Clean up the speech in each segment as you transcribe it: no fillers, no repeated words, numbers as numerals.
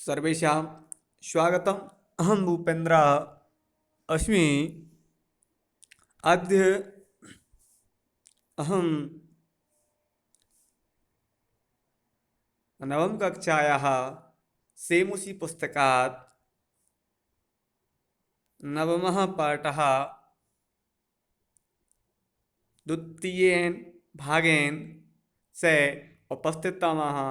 सर्वेषां स्वागतम्। अहं भूपेन्द्रः अस्मि। अद्य अहं नवमकक्षायाः सेमुसि पुस्तकात् नवमः पाठः द्वितीयेन भागेन से उपस्थितमः।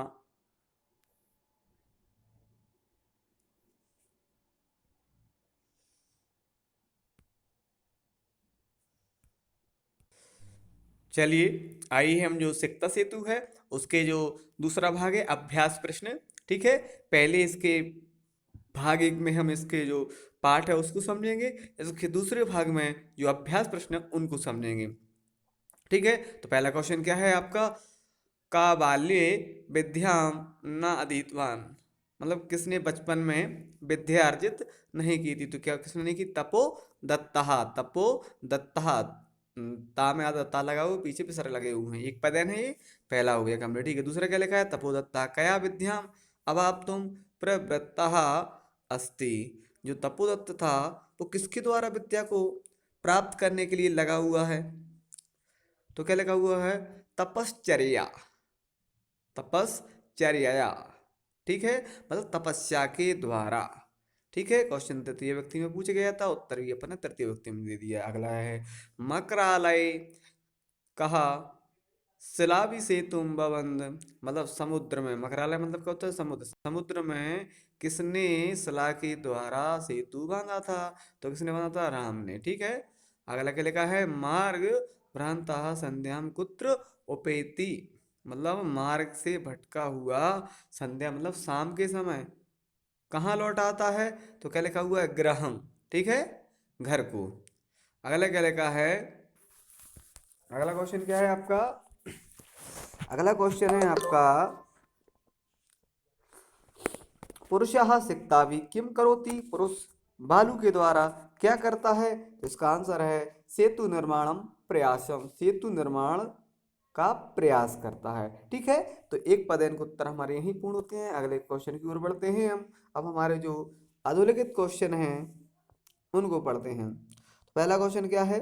चलिए, आइए हम जो सिक्ता सेतु है उसके जो दूसरा भाग है अभ्यास प्रश्न। ठीक है, पहले इसके भाग एक में हम इसके जो पाठ है उसको समझेंगे, इसके दूसरे भाग में जो अभ्यास प्रश्न है उनको समझेंगे। ठीक है, तो पहला क्वेश्चन क्या है आपका? का बाल्ये विद्यां न अधीतवान, मतलब किसने बचपन में विद्या अर्जित नहीं की थी? तो क्या किसने नहीं की? तपो दत्तः। तपो दत्तः। ता में आधा ता लगा हुआ, पीछे पे सर लगे हुए हैं, एक पदन है ये, पहला हो गया कंप्लीट। ठीक है, दूसरा क्या लिखा है? तपो दत्तः कया विद्याम अवाप्तुम प्रवृत्तः अस्ति। जो तपोदत्त था वो किसके द्वारा विद्या को प्राप्त करने के लिए लगा हुआ है? तो क्या लगा हुआ है? तपश्चर्या। तपश्चर्या। ठीक है, मतलब तपस्या के द्वारा। ठीक है, क्वेश्चन तृतीय व्यक्ति में पूछा गया था, उत्तर भी अपन ने तृतीय व्यक्ति में दे दिया। अगला है मकरालय कहा शिलाबी से तुम बबंद, मतलब समुद्र में। मकरालय मतलब क्या होता है? समुद्र। समुद्र में किसने शिला के द्वारा सेतु बांधा था? तो किसने बांधा था? राम ने। ठीक है, अगला क्या लिखा है? मार्ग भ्रांता संध्याम कुत्र उपेति, मतलब मार्ग से भटका हुआ संध्या मतलब शाम के समय कहाँ लौट आता है? तो क्या लिखा हुआ है? ग्रहम। ठीक है, घर को। अगला क्या लिखा है? अगला क्वेश्चन क्या है आपका? अगला क्वेश्चन है आपका पुरुषः सिक्तावि किम करोति, पुरुष बालू के द्वारा क्या करता है? तो इसका आंसर है सेतु निर्माणम प्रयासम, सेतु निर्माण का प्रयास करता है। ठीक है, तो एक पदेन के उत्तर हमारे यहीं पूर्ण होते हैं। अगले क्वेश्चन की ओर बढ़ते हैं हम। अब हमारे जो अधोलिखित क्वेश्चन हैं उनको पढ़ते हैं। तो पहला क्वेश्चन क्या है?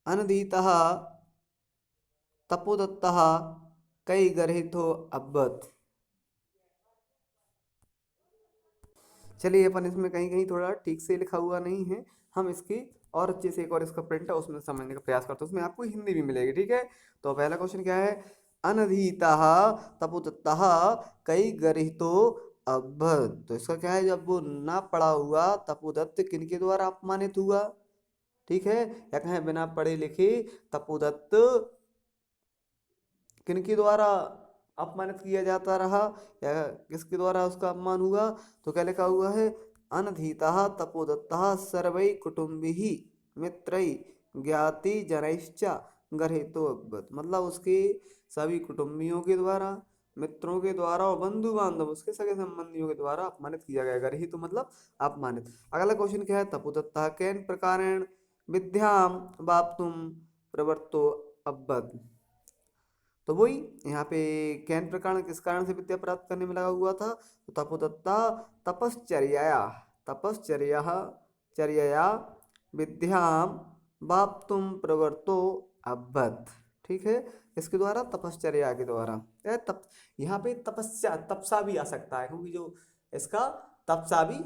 अनधीतः तपोदत्तः कई गर्हितो अब्बत। चलिए, अपन इसमें कहीं कहीं थोड़ा ठीक से लिखा हुआ नहीं है, हम इसकी और अच्छे से एक और इसका प्रिंट है उसमें समझने का प्रयास करते हैं, उसमें आपको हिंदी भी मिलेगी। ठीक है, तो पहला क्वेश्चन क्या है? अनधीतः तपोदत्तः कई गरितो अभ्यत। तो इसका क्या है? जब वो ना पढ़ा हुआ तपोदत्त किनके द्वारा अपमानित हुआ? ठीक है, या कहें बिना पढ़े लिखे तपोदत्त किनके द्वारा अपमानित किया जाता रहा, या किसके द्वारा उसका अपमान हुआ? तो क्या लिखा हुआ है? अनधीतः तपोदत्तः सर्वै कुटुम्बिः मित्रै ज्ञाति जनैश्च गर्हितो अभवत्, मतलब उसके सभी कुटुंबियों के द्वारा, मित्रों के द्वारा और बंधु बांधव उसके सगे संबंधियों के द्वारा अपमानित किया गया। गर्हित मतलब अपमानित। अगला क्वेश्चन क्या है? तपोदत्तः केन प्रकारेण विद्यां वाप्तुं प्रवृत्तो अभवत्। तो वही यहाँ पे कैन प्रकार किस कारण से विद्या प्राप्त करने में लगा हुआ था? तो तपोदत्ता तपश्चर्या, तपश्चर्या चर्या विद्यां वाप्तुम प्रवर्तो अभवत्। ठीक है, इसके द्वारा तपश्चर्या के द्वारा तप, यहाँ पे तपस्या तपसा भी आ सकता है, क्योंकि जो इसका तपसा भी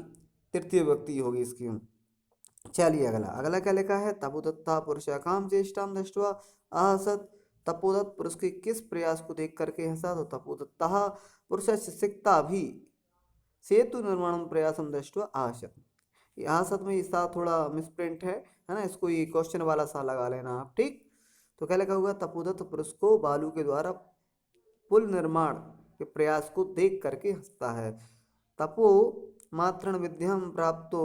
तृतीय व्यक्ति होगी इसकी। चलिए, अगला अगला क्या लिखा है? तपोदत्ता पुरुष काम चेष्टाम दृष्ट्वा आहसत। तपोदत्त पुरुष के किस प्रयास को देख करके हंसा? तो तपोदत्ता पुरुष शिक्षिकता भी सेतु निर्माण प्रयासम दृष्ट्वा आहसत। आहसत में इसका थोड़ा मिसप्रिंट है ना, इसको ये क्वेश्चन वाला सा लगा लेना आप। ठीक, तो क्या लिखा हुआ? तपोदत्त पुरुष को बालू के द्वारा पुल निर्माण के प्रयास को देख करके हंसता है। तपो मात्रण विद्याम प्राप्तो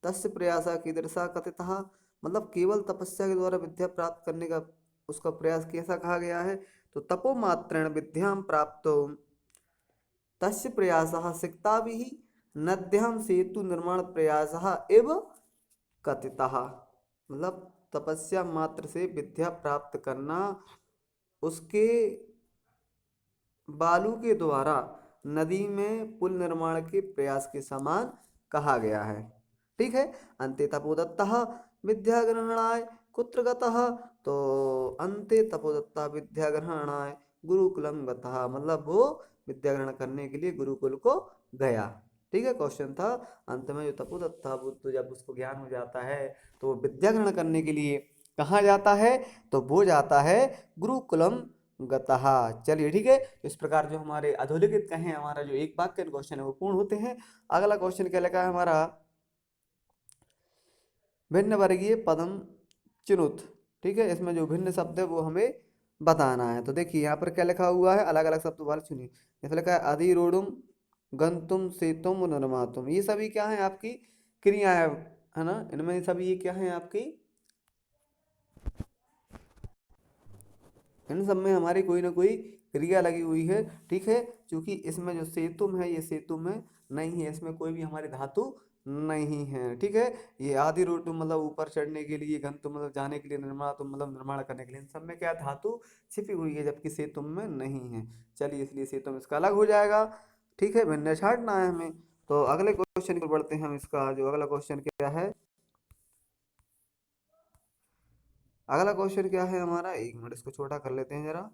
तस्य प्रयासा कीदृशा कथितः, मतलब केवल तपस्या के द्वारा विद्या प्राप्त करने का उसका प्रयास कैसा कहा गया है? तो तपो मात्रेण विद्याम प्राप्तो तस्य प्रयासः सिक्ताभिः नद्यां सेतु निर्माण प्रयासः एव कथितः, मतलब तपस्या मात्र से विद्या प्राप्त करना उसके बालू के द्वारा नदी में पुल निर्माण के प्रयास के समान कहा गया है। ठीक है। अंते तपोदत्तः विद्या ग्रहणाय कुत्र गतः, तो अंते तपोदत्ता विद्या ग्रहणाय गुरुकुलम गतः, मतलब वो विद्या ग्रहण करने के लिए गुरुकुल को गया। ठीक है। क्वेश्चन था अंत में जो तपोदत्ता बुद्ध जब उसको ज्ञान हो जाता है तो वो विद्या ग्रहण करने के लिए कहाँ जाता है, तो वो जाता है गुरुकुलम गतः। चलिए ठीक है। इस प्रकार जो हमारे अधोलिखित कहें हमारा जो एक वाक्य क्वेश्चन है वो पूर्ण होते हैं। अगला क्वेश्चन क्या लिखा है हमारा, भिन्न वर्गीय पदम चुनुत। ठीक है। इसमें जो भिन्न शब्द है वो हमें बताना है। तो देखिए यहाँ पर क्या लिखा हुआ है, अलग अलग शब्द वाले सुनिए। इसमें लिखा है अधिरोढ़ुम गंतुम सेतुम निर्मातुम, ये सभी क्या है आपकी क्रियाएं है ना। इनमें सभी ये क्या है आपकी, इन सब में हमारी कोई ना कोई क्रिया लगी हुई है। ठीक है। क्योंकि इसमें जो सेतुम है ये सेतुम है नहीं है, इसमें कोई भी हमारी धातु नहीं है। ठीक है। ये आदि रोटु मतलब ऊपर चढ़ने के लिए, गंतुम मतलब जाने के लिए, निर्मातुम मतलब निर्माण करने के लिए, इन सब में क्या धातु छिपी हुई है जबकि सेतुम में नहीं है। चलिए इसलिए सेतुम इसका अलग हो जाएगा। ठीक है। भिन्न छांटना है हमें। तो अगले क्वेश्चन को बढ़ते हैं हम। इसका जो अगला क्वेश्चन क्या है, अगला क्वेश्चन क्या है हमारा, एक मिनट इसको छोटा कर लेते हैं जरा।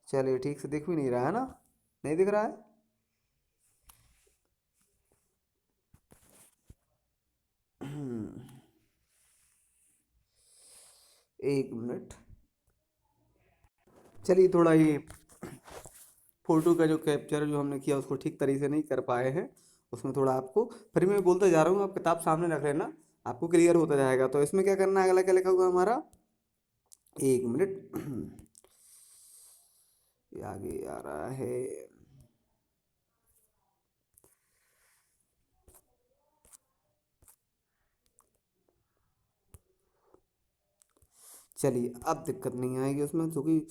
चलिए ठीक से दिख भी नहीं रहा है ना, नहीं दिख रहा है। एक मिनट। चलिए थोड़ा ये फोटो का जो कैप्चर जो हमने किया उसको ठीक तरीके से नहीं कर पाए हैं, उसमें थोड़ा आपको फिर मैं बोलता जा रहा हूँ, आप किताब सामने रख लेना, आपको क्लियर होता जाएगा। तो इसमें क्या करना है, अगला क्या लिखा हुआ हमारा, एक मिनट ये आगे आ रहा है। चलिए अब दिक्कत नहीं आएगी उसमें, क्योंकि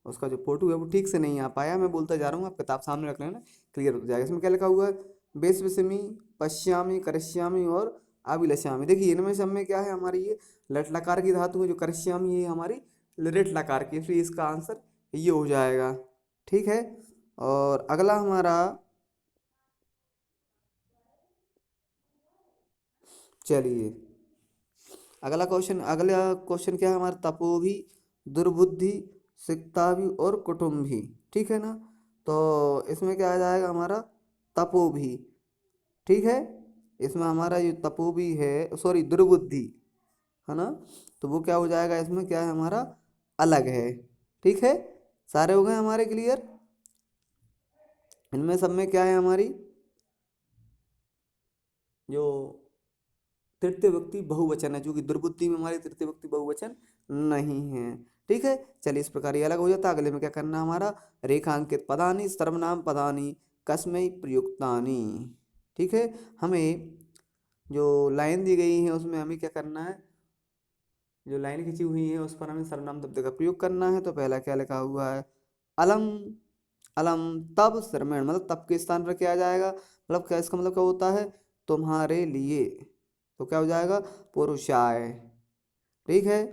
उसका जो फोटो है वो ठीक से नहीं आ पाया। मैं बोलता जा रहा हूँ, आप किताब सामने रख लेना, क्लियर हो जाएगा। इसमें क्या लिखा हुआ है, बेसविसमी पश्यामी करश्यामी और अभिलषामी। देखिए इनमें सब में क्या है हमारी, ये लट लकार की धातु है, जो करश्यामी ये हमारी लिट लकार की, इसलिए इसका आंसर ये हो जाएगा। ठीक है। और अगला हमारा, चलिए अगला क्वेश्चन क्या है हमारा, तपोभी दुर्बुद्धि सिक्ताभी और कुटुम्भी। ठीक है ना। तो इसमें क्या आ जाएगा हमारा, तपोभी। ठीक है। इसमें हमारा ये तपोभी है, सॉरी दुर्बुद्धि है ना, तो वो क्या हो जाएगा, इसमें क्या है हमारा अलग है। ठीक है। सारे हो गए हमारे क्लियर। इनमें सब में क्या है हमारी जो तृतीय व्यक्ति बहुवचन है, जो कि दुर्बुद्धि में हमारी तृतीय व्यक्ति बहुवचन नहीं है। ठीक है। चलिए इस प्रकार ये अलग हो जाता है। अगले में क्या करना हमारा, रेखांकित पदानी सर्वनाम पदानी कस्मै प्रयुक्तानि। ठीक है। हमें जो लाइन दी गई है उसमें हमें क्या करना है, जो लाइन खींची हुई है उस पर हमें सर्वनाम शब्द का प्रयोग करना है। तो पहला क्या लिखा हुआ है, अलम, अलम तब श्रमेण, मतलब तब के स्थान पर क्या आ जाएगा, मतलब क्या इसका मतलब क्या होता है, तुम्हारे लिए। तो क्या हो जाएगा, पुरुषाय। ठीक है।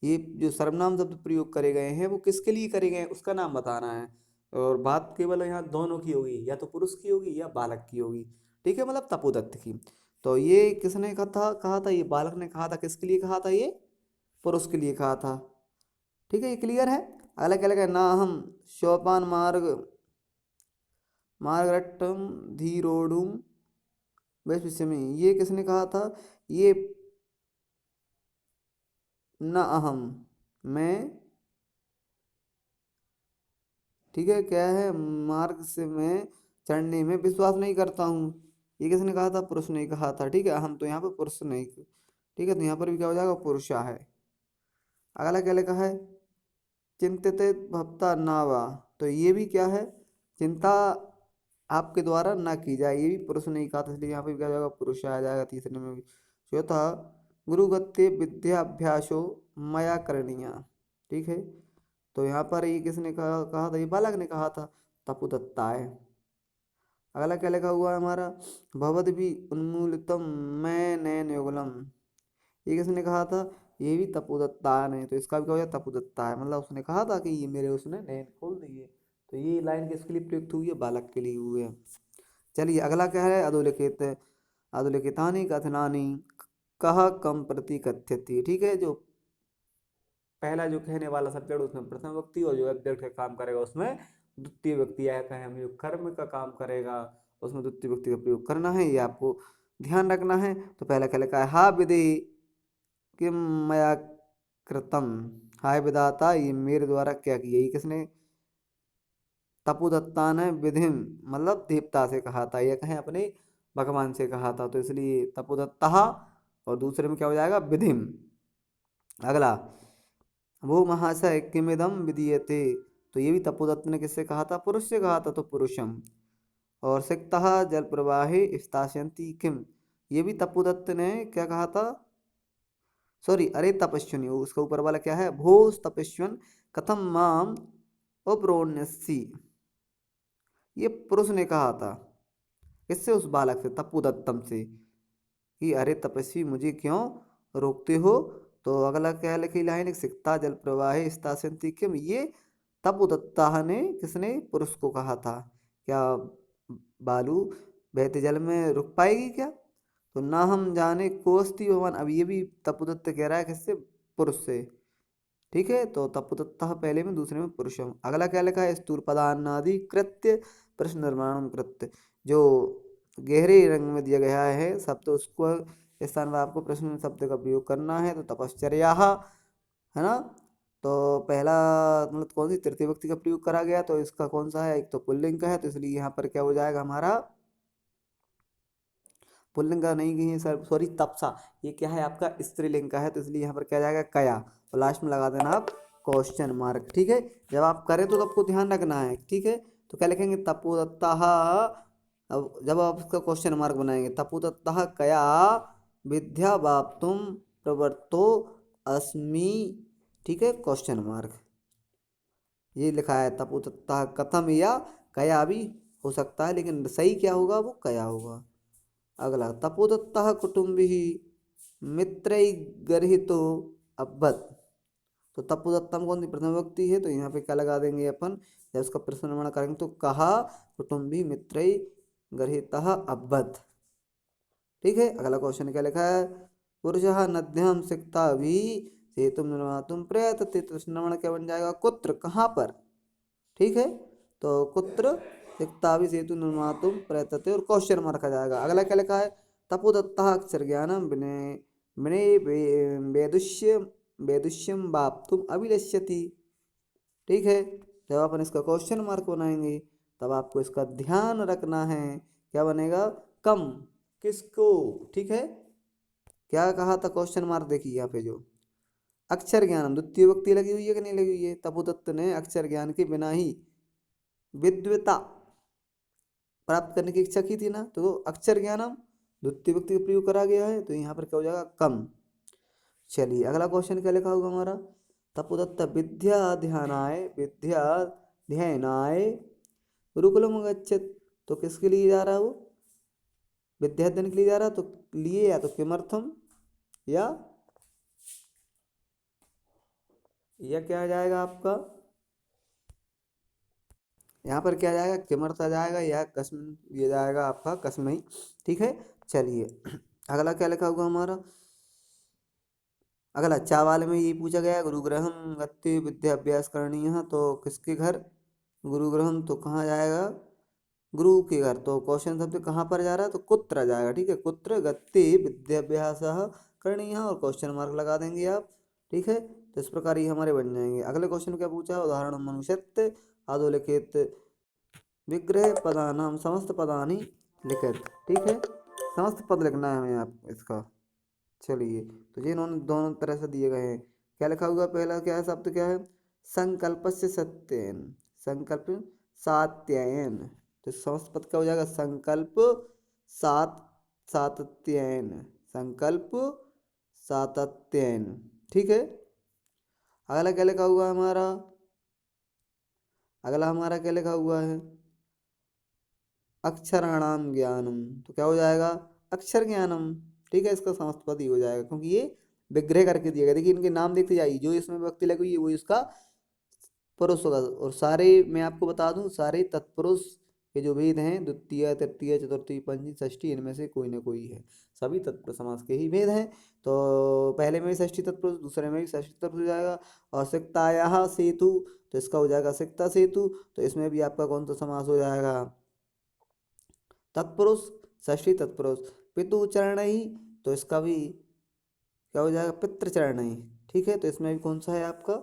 ये जो सर्वनाम शब्द प्रयोग करे गए हैं वो किसके लिए करे गए हैं उसका नाम बताना है। और बात केवल यहाँ दोनों की होगी, या तो पुरुष की होगी या बालक की होगी। ठीक है, मतलब तपोदत्त की। तो ये किसने कहा था, ये बालक ने कहा था, किसके लिए कहा था, ये पुरुष के लिए कहा था। ठीक है, ये क्लियर है। अलग अलग है ना, हम सोपान मार्ग मार्गरट्टम धीरोडुम वैश्विष्यमि, ये किसने कहा था, ये न अहम, मैं, ठीक है, क्या है, मार्ग से मैं चढ़ने में विश्वास नहीं करता हूँ। ये किसने कहा था, पुरुष ने कहा था। ठीक है, अहम तो यहाँ पर पुरुष नहीं, ठीक है, तो यहाँ पर भी क्या हो जाएगा, पुरुषा है। अगला क्या लिखा है, चिंतित भवता नावा, तो ये भी क्या है, चिंता आपके द्वारा ना की जाए, ये भी पुरुष ने कहा था, इसलिए यहाँ पर भी क्या हो जाएगा, पुरुष आ जाएगा तीसरे में भी। चौथा, गुरुगत्य विद्याभ्यासो मया करणीय। ठीक है, तो यहाँ पर ये किसने कहा था, ये बालक ने कहा था, तपोदत्ताय। अगला क्या लिखा हुआ है हमारा, भवद भी उन्मूलितम मैं नयन युगलम, ये किसने कहा था, ये भी तपोदत्तान है, तो इसका भी क्या हो जाए तपोदत्ता है, मतलब उसने कहा था कि ये मेरे उसने नैन खोल दिए। तो ये लाइन किसके लिए प्रयुक्त हुई है, बालक के लिए हुई है। चलिए अगला क्या है, अधोलिखित अधोलिखितानि कथनानि कह कम प्रति कथ्यति। ठीक है, जो पहला जो कहने वाला सब्जेक्ट उसमें प्रथम व्यक्ति और जो ऑब्जेक्ट का काम करेगा उसमें द्वितीय व्यक्ति आया। कहे हम जो कर्म का काम करेगा उसमें द्वितीय व्यक्ति का प्रयोग करना है, ये आपको ध्यान रखना है। तो पहला क्या लिखा है, हा विधि किम मया कृतम। हाय विधाता, ये मेरे द्वारा क्या किया, ये किसने, तपोदत्ता ने विधिम मतलब देवता से कहा था, या कहें अपने भगवान से कहा था, तो इसलिए तपोदत्ता। और दूसरे में क्या हो जाएगा, विधिम। अगला, वो महाशय किमिदम विधीयते। तो ये भी तपोदत्त ने किससे कहा था, पुरुष से कहा था, तो पुरुषम। और सिक्तः जल प्रवाहे स्थास्यन्ति किम, ये भी तपोदत्त ने क्या कहा था, सॉरी, अरे तपस्विनी, उसका ऊपर वाला क्या है, भोज तपस्वन कथम माम उपरोन्यसी, ये पुरुष ने कहा था। किससे, उस बालक से, तपोदत्तम से, कि अरे तपस्वी मुझे क्यों रोकते हो। तो अगला क्या लिखी लाइन, सिक्ता जल प्रवाहे स्थास्यन्ति किम, ये तपोदत्ता ने किसने, पुरुष को कहा था। क्या बालू बहते जल में रुक पाएगी क्या, तो ना हम जाने कोस्ती भवन। अब ये भी तपोदत्त कह रहा है किससे, पुरुष से। ठीक है, तो तपोदत्तः पहले में, दूसरे में पुरुषम। अगला क्या लिखा है, स्थूल पदान्नादि कृत्य प्रश्न निर्माण कृत्य, जो गहरे रंग में दिया गया है शब्द, उसको इस स्थान पर आपको प्रश्न शब्द का प्रयोग करना है। तो तपश्चर्या है ना, तो पहला मतलब कौन सी तृतीय व्यक्ति का प्रयोग करा गया, तो इसका कौन सा है, एक तो पुल्लिंग का है, तो इसलिए यहाँ पर क्या हो जाएगा हमारा, पुल्लिंग का नहीं है सर, सॉरी तपसा, ये क्या है आपका स्त्रीलिंग का है, तो इसलिए यहाँ पर क्या जाएगा, कया। और लास्ट में लगा देना आप क्वेश्चन मार्क। ठीक है, जब आप करें तो आपको ध्यान रखना है। ठीक है, तो क्या लिखेंगे, तपोदत्ता। अब जब आप इसका क्वेश्चन मार्क बनाएंगे, तपोदत्ता कया विद्या वाप्तुम प्रवृत्तो अस्मि। ठीक है, क्वेश्चन मार्क, ये लिखा है तपोदत्ता कथम, या कया भी हो सकता है, लेकिन सही क्या होगा, वो कया होगा। अगला, तपोदत्तः कुटुम्बिः मित्रैर्गर्हितो अभवत्। तो तपोदत्ता में कौन सी प्रथम व्यक्ति है, तो यहाँ पे क्या लगा देंगे अपन, जब उसका प्रश्न निर्माण करेंगे, तो कहा कुटुम्बी मित्रैर्गर्हितः अभवत्। ठीक है, अगला क्वेश्चन क्या लिखा है, पुरुषः नद्यां सिक्ताभिः सेतुं निर्मातुं प्रयतते। तो निर्माण क्या बन जाएगा, कुत्र, कहाँ पर। ठीक है, तो कुत्र सिक्ताभि सेतु निर्मातुम प्रयतते, और क्वेश्चन मार्क आ जाएगा। अगला क्या लिखा है, तपोदत्तः अक्षर ज्ञानम विनय विनय वेदुष्य वेदुष्यम वाप्तुम अभिलष्यति। ठीक है, जब अपन इसका क्वेश्चन मार्क बनाएंगे तब आपको इसका ध्यान रखना है, क्या बनेगा, कम किसको। ठीक है, क्या कहा था क्वेश्चन मार्क, देखिए यहाँ पे जो अक्षर ज्ञानम द्वितीय व्यक्ति लगी हुई है कि नहीं लगी हुई है, तपोदत्त ने अक्षर ज्ञान के बिना ही विद्वता प्राप्त करने की इच्छा की थी ना, तो अक्षर ज्ञानम द्वितीय व्यक्ति का प्रयोग करा गया है, तो यहाँ पर क्या हो जाएगा, कम। चलिए अगला क्वेश्चन क्या लिखा होगा हमारा, तपोदत्त विद्या ध्यानाय विद्या ध्यानाय गुरुकुलम गच्छेत। तो किसके लिए जा रहा है वो, विद्या अध्ययन के लिए जा रहा है, तो लिए या तो किमर्थम, या क्या आ जाएगा आपका, यहाँ पर क्या जाएगा, किमर्थ आ जाएगा, या कस्म, ये जाएगा आपका कस्म ही। ठीक है, चलिए अगला क्या लिखा होगा हमारा, अगला चावल में ये पूछा गया, गुरुग्रहम गत्ते विद्याभ्यास करणीय। तो किसके घर, गुरुग्रहम, तो कहाँ जाएगा, गुरु के घर। तो क्वेश्चन सबसे कहाँ पर जा रहा है, तो कुत्र जाएगा। ठीक है, कुत्र गत्ते विद्याभ्यास करणीय, और क्वेश्चन मार्क लगा देंगे आप। ठीक है, तो इस प्रकार ये हमारे बन जाएंगे। अगले क्वेश्चन क्या पूछा है, उदाहरण मनुष्यत्व अधोलिखित विग्रह पदानाम समस्त पदानी लिखित। ठीक है, समस्त पद लिखना है हमें आप इसका। चलिए, तो ये इन्होंने दोनों तरह से दिए गए हैं। क्या लिखा हुआ, पहला क्या है शब्द, क्या है, संकल्प से सत्ययन, संकल्प सात्ययन। तो समस्त पद क्या हो जाएगा, संकल्प सात सातत्ययन, संकल्प सातत्ययन। ठीक है, अगला क्या लिखा हुआ है हमारा, अगला हमारा क्या लिखा हुआ है, अक्षराणाम ज्ञानम। तो क्या हो जाएगा, अक्षर ज्ञानम। ठीक है, इसका समस्त पद ही हो जाएगा, क्योंकि ये विग्रह करके दिया गया। देखिए इनके नाम देखते जाइए, जो इसमें व्यक्ति लगी हुई है वही उसका पुरुष होगा। और सारे मैं आपको बता दूं, सारे तत्पुरुष के जो वेद हैं, द्वितीय तृतीय चतुर्थी पंचमी षष्ठी, इनमें से कोई ना कोई है। सभी तत्पुरुष समास के ही वेद हैं। तो पहले में भी षष्ठी तत्पुरुष, दूसरे में भी षष्ठी तत्पुरुष हो जाएगा। और सिक्तायाः सेतु, तो इसका हो जाएगा सिक्ता सेतु। तो इसमें भी आपका कौन सा समास हो जाएगा? तत्पुरुष, षष्ठी तत्पुरुष। पितु चरणहि, तो इसका भी क्या हो जाएगा? पितृचरणहि। ठीक है, तो इसमें भी कौन सा है आपका?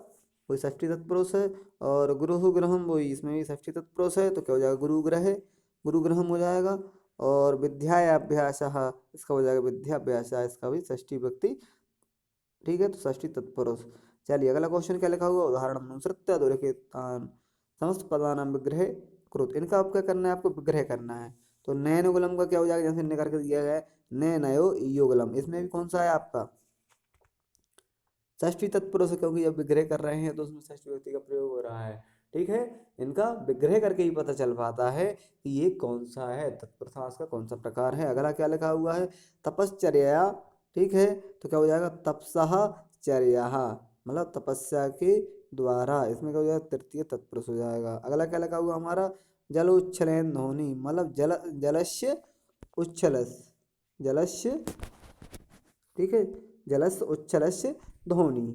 वही षष्ठी तत्पुरुष है। और गुरुः ग्रहम, वही इसमें भी षष्ठी तत्पुरुष है, तो क्या हो जाएगा? गुरुग्रह, गुरुग्रहम हो जाएगा। और विद्यायाभ्यासः, इसका हो जाएगा विद्याभ्यास, इसका भी षष्ठी व्यक्ति। ठीक है, तो षष्ठी तत्पुरुष। चलिए अगला क्वेश्चन क्या लिखा हुआ? उदाहरण अनुसृत्य अधोरेखितान् समस्त पदानां विग्रह कुरुत। इनका अब क्या करना है? आपको विग्रह करना है। तो नयनोगुलम का क्या हो जाएगा? जैसे निकल करके दिया गया है, नयनयो योगलम, इसमें भी कौन सा है आपका? षष्ठी तत्पुरुष, क्योंकि जब विग्रह कर रहे हैं तो उसमें षष्ठी व्यक्ति का प्रयोग हो रहा है। ठीक है, इनका विग्रह करके ही पता चल पाता है कि ये कौन सा है, तत्पुरुष समास का कौन सा प्रकार है। अगला क्या लिखा हुआ है? तपश्चर्या। ठीक है, तो क्या हो जाएगा? तपसः चर्या, मतलब तपस्या के द्वारा, इसमें क्या हो जाएगा? तृतीय तत्पुरुष हो जाएगा। अगला क्या लिखा हुआ हमारा? जलोच्छलेन ध्वनि, मतलब जलस्य उच्छलस, जलस्य, ठीक है, जलस्य उच्छलस्य ध्वनि।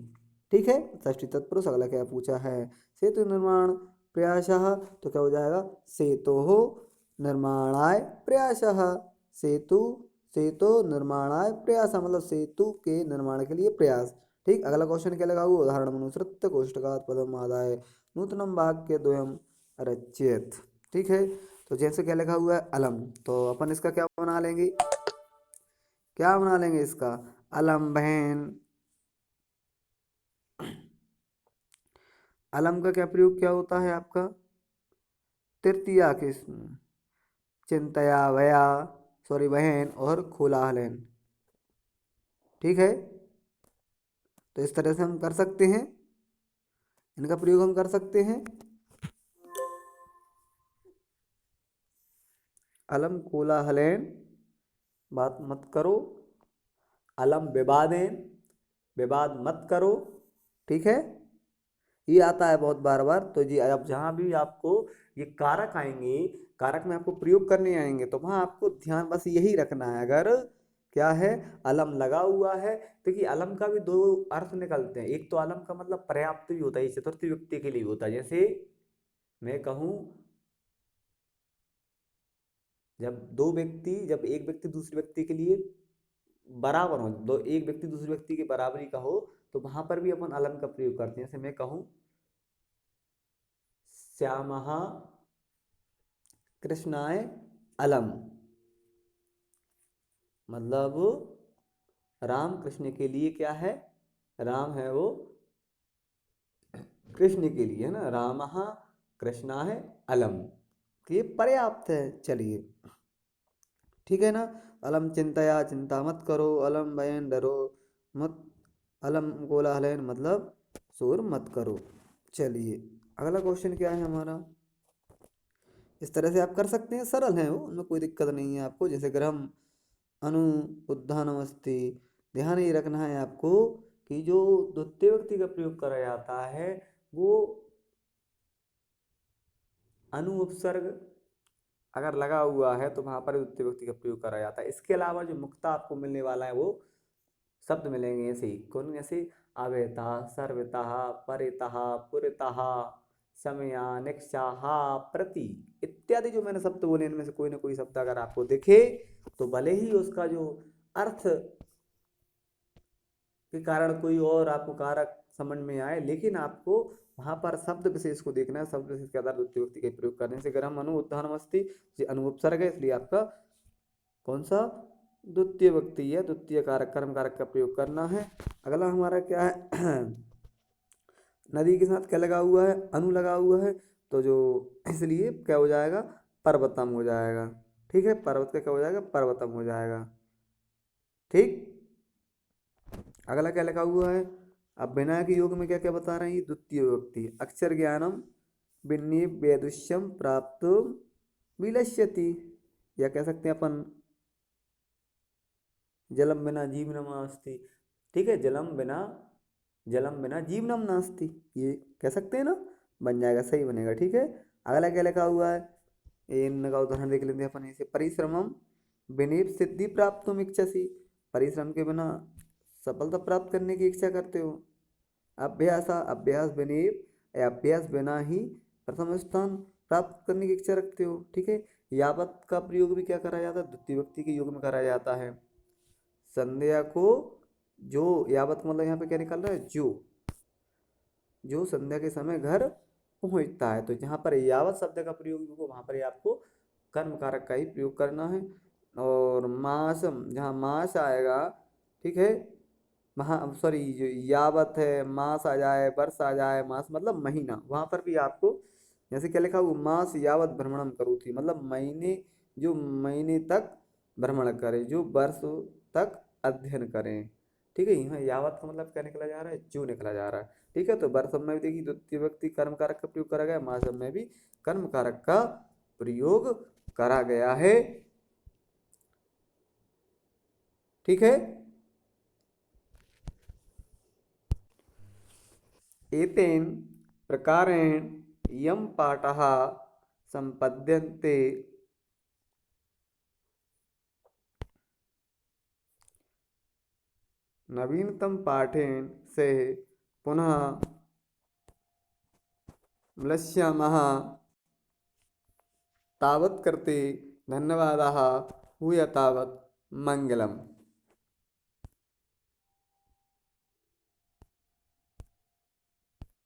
ठीक है, षष्ठी तत्पुरुष। अगला क्या पूछा है? सेतु निर्माण प्रयासः, तो क्या हो जाएगा? सेतोः निर्माणाय प्रयासः, सेतु, सेतु निर्माणाय प्रयास, मतलब सेतु के निर्माण के लिए प्रयास। ठीक, अगला क्वेश्चन क्या लगा हुआ? उदाहरण अनुसृत्य कोष्ठकात् पदम आदाय नूतनम वाक्य द्वयम रचयेत्। ठीक है, तो जैसे क्या लिखा हुआ है? अलम, तो अपन इसका क्या बना लेंगे? क्या बना लेंगे इसका? अलम बहन। अलम का क्या प्रयोग क्या होता है आपका? तृतीया के चिंतया वया, सॉरी बहन, और खोलाहलन। ठीक है, तो इस तरह से हम कर सकते हैं, इनका प्रयोग हम कर सकते हैं। अलम कोलाहलन, बात मत करो। अलम विवादेन, विवाद मत करो। ठीक है, ये आता है बहुत बार बार। तो जी अब जहाँ भी आपको ये कारक आएंगे, कारक में आपको प्रयोग करने आएंगे, तो वहाँ आपको ध्यान बस यही रखना है। अगर क्या है, अलम लगा हुआ है, देखिए अलम का भी दो अर्थ निकलते हैं। एक तो अलम का मतलब पर्याप्त भी होता है, ये चतुर्थी व्यक्ति के लिए होता है। जैसे मैं कहूँ, जब एक व्यक्ति दूसरे व्यक्ति के लिए बराबर हो, दो एक व्यक्ति दूसरे व्यक्ति के बराबरी का हो, तो वहां पर भी अपन अलम का प्रयोग करते हैं। जैसे मैं कहूँ श्यामः कृष्णाय अलम, मतलब राम कृष्ण के लिए क्या है? राम है वो कृष्ण के लिए, है ना, रामः कृष्णाय अलम, तो ये पर्याप्त है। चलिए ठीक है ना। अलम चिंतया, चिंता मत करो। अलम भयन, डरो मत। अलम कोलाहलन, मतलब शोर मत करो। चलिए अगला क्वेश्चन क्या है हमारा? इस तरह से आप कर सकते हैं, सरल है वो, उनमें कोई दिक्कत नहीं है आपको। जैसे ग्रहम अनु उद्धानमस्ति, ध्यान ये रखना है आपको कि जो द्वितीय व्यक्ति का प्रयोग करा जाता है वो अनु उपसर्ग अगर लगा हुआ है तो वहां पर द्वितीय व्यक्ति का प्रयोग करा जाता है। इसके अलावा जो मुक्ता आपको मिलने वाला है वो शब्द मिलेंगे ऐसे ही, कौन? जैसे अवेता, सर्वता, परिता, पुरता, समया, निक्षा, प्रति इत्यादि जो मैंने शब्द बोले, इनमें से कोई ना कोई शब्द अगर आपको दिखे तो भले ही उसका जो अर्थ के कारण कोई और आपको कारक समझ में आए, लेकिन आपको वहां पर शब्द विशेष को देखना है। शब्द विशेष के आधार द्वितीय व्यक्ति के प्रयोग करने से ग्रहम अनु उद्धानमस्ति, ये अनुपसर्ग है, इसलिए आपका कौन सा? द्वितीय व्यक्ति है, द्वितीय कारक कर्म कारक का प्रयोग करना है। अगला हमारा क्या है? नदी के साथ क्या लगा हुआ है? अनु लगा हुआ है, तो जो इसलिए क्या हो जाएगा? पर्वतम हो जाएगा। ठीक है, पर्वत का क्या हो जाएगा? पर्वतम हो जाएगा। ठीक, अगला क्या लगा हुआ है? अब विनायक योग में क्या क्या बता रहे हैं? ये द्वितीय व्यक्ति, अक्षर ज्ञानम विन्नी वेदुष्यम प्राप्त विलस्यति, या कह सकते हैं अपन जलम बिना जीवन नास्ति, ठीक है, जलम बिना जीवनम नास्ति, ये कह सकते हैं ना, बन जाएगा, सही बनेगा। ठीक है, अगला क्या लिखा हुआ है, इनका उदाहरण देख लेते हैं अपन इसे। परिश्रमम विनेप सिद्धि प्राप्त तुम इच्छसी, परिश्रम के बिना सफलता प्राप्त करने की इच्छा करते हो। अभ्यास विनेप या अभ्यास बिना ही प्रथम स्थान प्राप्त करने की इच्छा रखते हो। ठीक है, यावत का प्रयोग भी क्या करा जाता है, द्वितीय व्यक्ति के योग में करा जाता है। संध्या को जो, यावत मतलब यहाँ पे क्या निकल रहा है, जो संध्या के समय घर पहुंचता है, तो जहाँ पर यावत शब्द का प्रयोग होगा वहाँ पर आपको कर्म कारक का ही प्रयोग करना है। और मासम, जहाँ मास आएगा, ठीक है, महा सॉरी जो यावत है, मास आ जाए, वर्ष आ जाए, मास मतलब महीना, वहाँ पर भी आपको जैसे क्या लिखा हुआ, मास यावत भ्रमणम करोति, मतलब महीने, जो महीने तक भ्रमण करें, जो वर्ष तक अध्ययन करें। ठीक है, यहाँ यावत का मतलब क्या निकला जा रहा है, जो निकला जा रहा है। ठीक है, तो वर्ष में भी देखिए द्वितीय व्यक्ति कर्म कारक का प्रयोग करा गया, मास में भी कर्म कारक का प्रयोग करा गया है। ठीक है, एतेन प्रकारेण यम पाठः संपद्यन्ते नवीनतम पाठेन से पुनः म्लस्यामः तावत् कृते धन्यवादाः, भूय तावत् मंगलम।